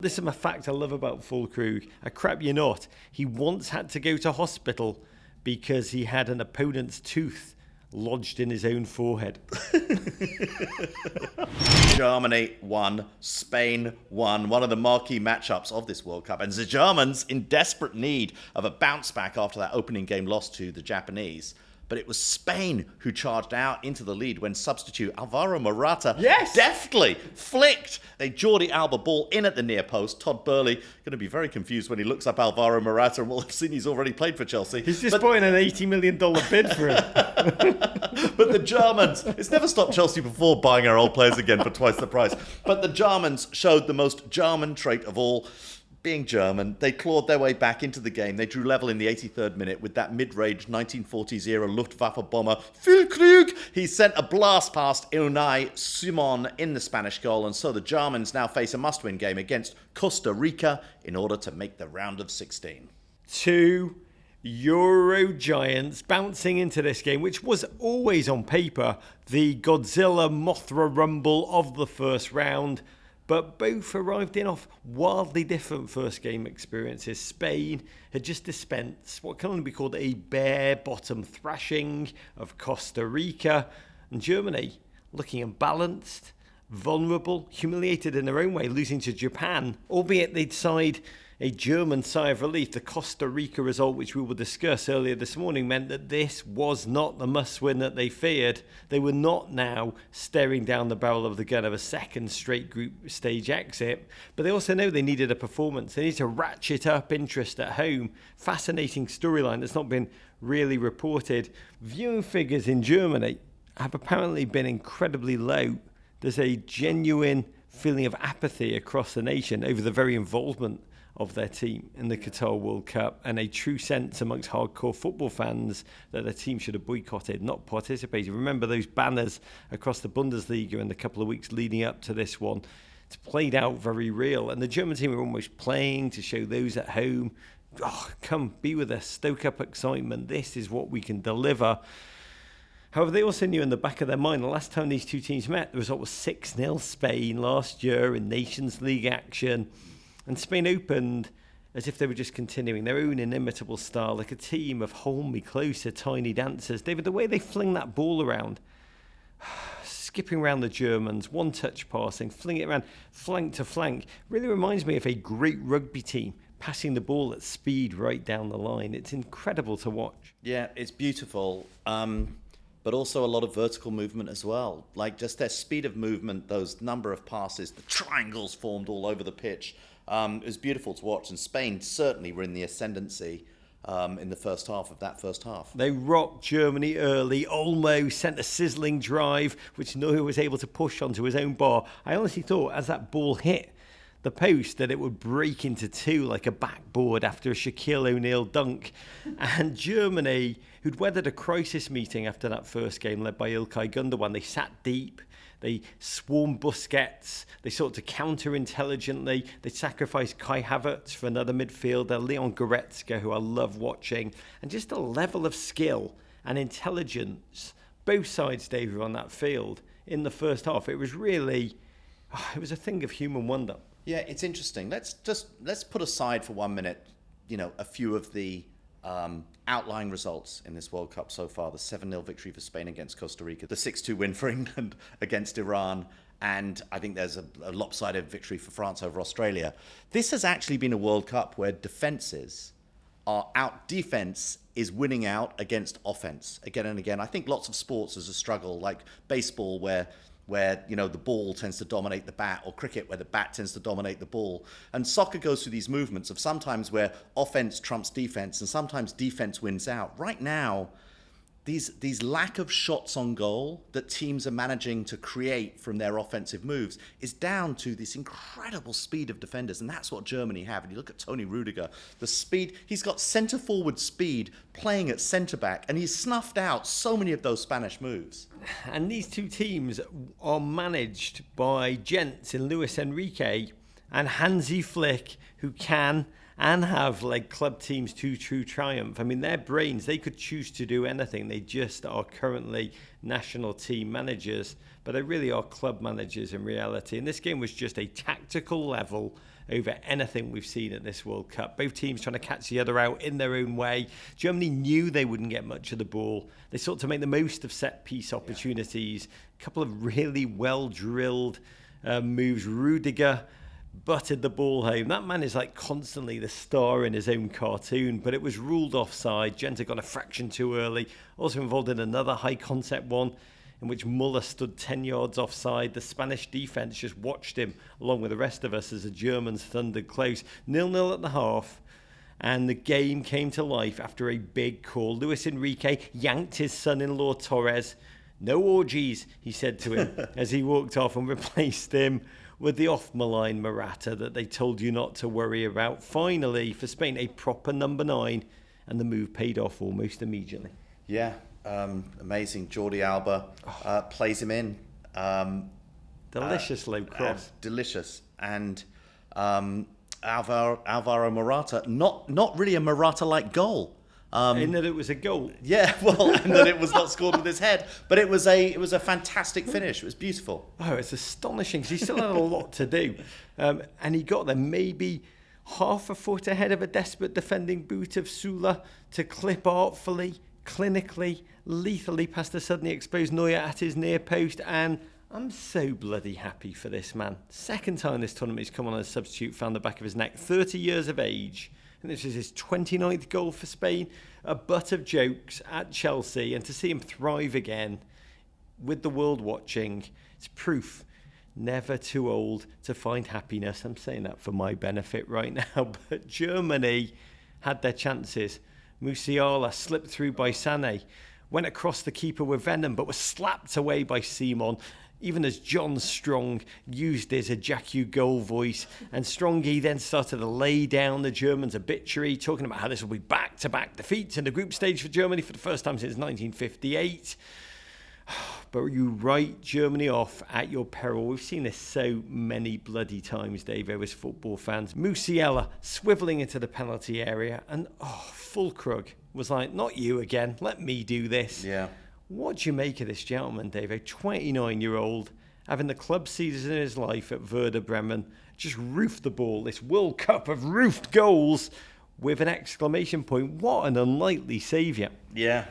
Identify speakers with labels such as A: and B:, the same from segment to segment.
A: This is a fact I love about Fullkrug. I crap you not. He once had to go to hospital because he had an opponent's tooth lodged in his own forehead.
B: Germany won, Spain won, one of the marquee matchups of this World Cup. And the Germans in desperate need of a bounce back after that opening game loss to the Japanese. But it was Spain who charged out into the lead when substitute Alvaro Morata deftly flicked a Jordi Alba ball in at the near post. Todd Burley going to be very confused when he looks up Alvaro Morata and will have seen he's already played for Chelsea.
A: He's just putting an $80 million bid for him.
B: But the Germans, it's never stopped Chelsea before buying our old players again for twice the price. But the Germans showed the most German trait of all. Being German, they clawed their way back into the game. They drew level in the 83rd minute with that mid-range 1940s-era Luftwaffe bomber, Fullkrug. He sent a blast past Unai Simon in the Spanish goal, and so the Germans now face a must-win game against Costa Rica in order to make the round of 16.
A: Two Euro giants bouncing into this game, which was always on paper the Godzilla Mothra Rumble of the first round. But both arrived in off wildly different first game experiences. Spain had just dispensed what can only be called a bare bottom thrashing of Costa Rica. And Germany, looking unbalanced, vulnerable, humiliated in their own way, losing to Japan. Albeit they'd sighed a German sigh of relief. The Costa Rica result, which we will discuss earlier this morning, meant that this was not the must-win that they feared. They were not now staring down the barrel of the gun of a second straight group stage exit, but they also know they needed a performance. They need to ratchet up interest at home. Fascinating storyline that's not been really reported. Viewing figures in Germany have apparently been incredibly low. There's a genuine feeling of apathy across the nation over the very involvement of their team in the Qatar World Cup, and a true sense amongst hardcore football fans that their team should have boycotted, not participated. Remember those banners across the Bundesliga in the couple of weeks leading up to this one? It's played out very real, and the German team are almost playing to show those at home, come be with us, stoke up excitement, this is what we can deliver. However, they also knew in the back of their mind the last time these two teams met, the result was 6-0 Spain last year in Nations League action. And Spain opened as if they were just continuing their own inimitable style, like a team of hold me closer, tiny dancers. David, the way they fling that ball around, skipping around the Germans, one-touch passing, flinging it around flank to flank, really reminds me of a great rugby team passing the ball at speed right down the line. It's incredible to watch.
B: Yeah, it's beautiful, but also a lot of vertical movement as well. Like just their speed of movement, those number of passes, the triangles formed all over the pitch. It was beautiful to watch, and Spain certainly were in the ascendancy in the first half of that first half.
A: They rocked Germany early. Olmo sent a sizzling drive, which Neuer was able to push onto his own bar. I honestly thought as that ball hit the post that it would break into two like a backboard after a Shaquille O'Neal dunk. And Germany, who'd weathered a crisis meeting after that first game led by Ilkay Gundogan, they sat deep. They swarmed Busquets. They sought to counter intelligently. They sacrificed Kai Havertz for another midfielder, Leon Goretzka, who I love watching. And just a level of skill and intelligence, both sides, Dave, were on that field in the first half. It was really, it was a thing of human wonder.
B: Yeah, it's interesting. Let's put aside for 1 minute, a few of the outlying results in this World Cup so far. The 7-0 victory for Spain against Costa Rica, the 6-2 win for England against Iran, and I think there's a lopsided victory for France over Australia. This has actually been a World Cup where defense is winning out against offense again and again. I think lots of sports there's a struggle, like baseball where the ball tends to dominate the bat, or cricket where the bat tends to dominate the ball. And soccer goes through these movements of sometimes where offense trumps defense and sometimes defense wins out. Right now, these lack of shots on goal that teams are managing to create from their offensive moves is down to this incredible speed of defenders, and that's what Germany have. And you look at Toni Rüdiger, the speed, he's got centre forward speed playing at centre back, and he's snuffed out so many of those Spanish moves.
A: And these two teams are managed by gents in Luis Enrique and Hansi Flick, who can and have led club teams to true triumph. I mean, their brains, they could choose to do anything. They just are currently national team managers, but they really are club managers in reality. And this game was just a tactical level over anything we've seen at this World Cup. Both teams trying to catch the other out in their own way. Germany knew they wouldn't get much of the ball. They sought to make the most of set-piece opportunities. A couple of really well-drilled moves. Rudiger butted the ball home. That man is like constantly the star in his own cartoon, but it was ruled offside. Genta got a fraction too early. Also involved in another high-concept one in which Muller stood 10 yards offside. The Spanish defence just watched him along with the rest of us as the Germans thundered close. 0-0 at the half. And the game came to life after a big call. Luis Enrique yanked his son-in-law Torres. No orgies, he said to him as he walked off, and replaced him with the off-malign Morata that they told you not to worry about. Finally, for Spain, a proper number 9, and the move paid off almost immediately.
B: Yeah, amazing. Jordi Alba plays him in.
A: Delicious low cross.
B: Delicious. And Alvaro Morata, not really a Morata-like goal.
A: In that it was a goal.
B: Yeah, well, and that it was not scored with his head, but it was a fantastic finish. It was beautiful.
A: Oh, it's astonishing because he still had a lot to do, and he got there maybe half a foot ahead of a desperate defending boot of Sula to clip artfully, clinically, lethally past the suddenly exposed Neuer at his near post. And I'm so bloody happy for this man. Second time this tournament he's come on as a substitute, found the back of his neck. 30 years of age. And this is his 29th goal for Spain, a butt of jokes at Chelsea, and to see him thrive again with the world watching, it's proof never too old to find happiness. I'm saying that for my benefit right now, but Germany had their chances. Musiala slipped through by Sané, went across the keeper with venom, but was slapped away by Simon. Even as John Strong used his ejacu goal voice, and Strongy then started to lay down the Germans' obituary, talking about how this will be back-to-back defeats in the group stage for Germany for the first time since 1958. But you write Germany off at your peril. We've seen this so many bloody times, Dave, as football fans. Musiala swivelling into the penalty area, and Fullkrug was like, not you again, let me do this.
B: Yeah.
A: What do you make of this gentleman, Dave? A 29-year-old having the club season in his life at Werder Bremen, just roofed the ball, this World Cup of roofed goals, with an exclamation point. What an unlikely saviour.
B: Yeah,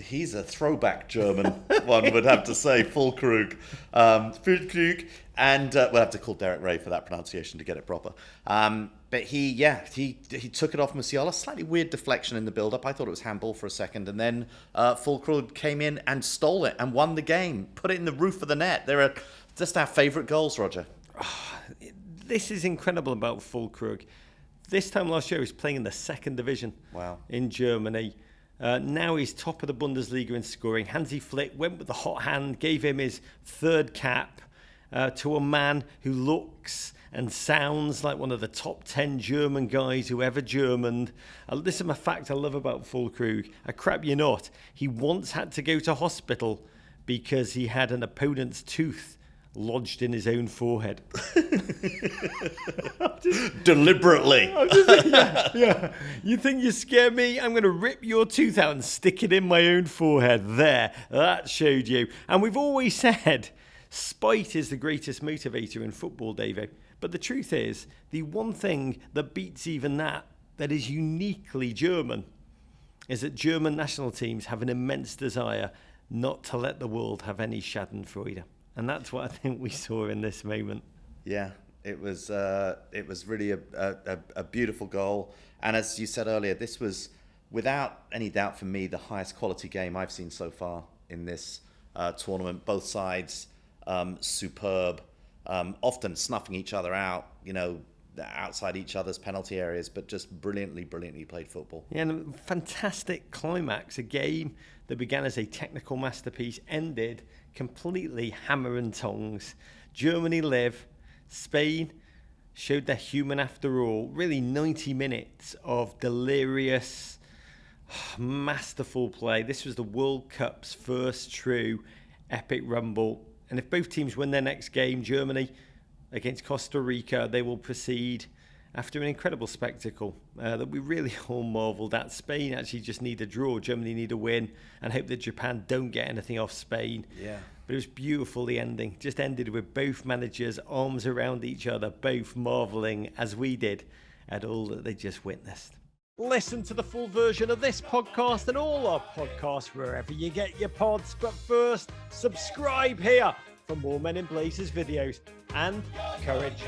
B: he's a throwback German, one would have to say. Fullkrug. Fullkrug. And we'll have to call Derek Ray for that pronunciation to get it proper. But he took it off Musiala. Slightly weird deflection in the build-up. I thought it was handball for a second. And then Fullkrug came in and stole it and won the game. Put it in the roof of the net. They're just our favourite goals, Roger.
A: This is incredible about Fullkrug. This time last year he was playing in the second division in Germany. Now he's top of the Bundesliga in scoring. Hansi Flick went with the hot hand, gave him his third cap to a man who looks and sounds like one of the top 10 German guys who ever Germaned. This is a fact I love about Fullkrug. I crap you not. He once had to go to hospital because he had an opponent's tooth lodged in his own forehead.
B: Deliberately.
A: Yeah. You think you scare me? I'm going to rip your tooth out and stick it in my own forehead. There. That showed you. And we've always said spite is the greatest motivator in football, Davo. But the truth is, the one thing that beats even that is uniquely German, is that German national teams have an immense desire not to let the world have any schadenfreude. And that's what I think we saw in this moment.
B: Yeah, it was really a beautiful goal. And as you said earlier, this was, without any doubt for me, the highest quality game I've seen so far in this tournament. Both sides superb, often snuffing each other out, outside each other's penalty areas, but just brilliantly played football.
A: Yeah, and a fantastic climax. A game that began as a technical masterpiece ended completely hammer and tongs. Germany live. Spain showed they're human after all. Really 90 minutes of delirious, masterful play. This was the World Cup's first true epic rumble. And if both teams win their next game, Germany against Costa Rica, they will proceed after an incredible spectacle that we really all marvelled at. Spain actually just need a draw. Germany need a win and hope that Japan don't get anything off Spain.
B: Yeah.
A: But it was beautiful, the ending. Just ended with both managers, arms around each other, both marvelling, as we did, at all that they just witnessed. Listen to the full version of this podcast and all our podcasts wherever you get your pods. But first, subscribe here for more Men in Blazers videos. And courage.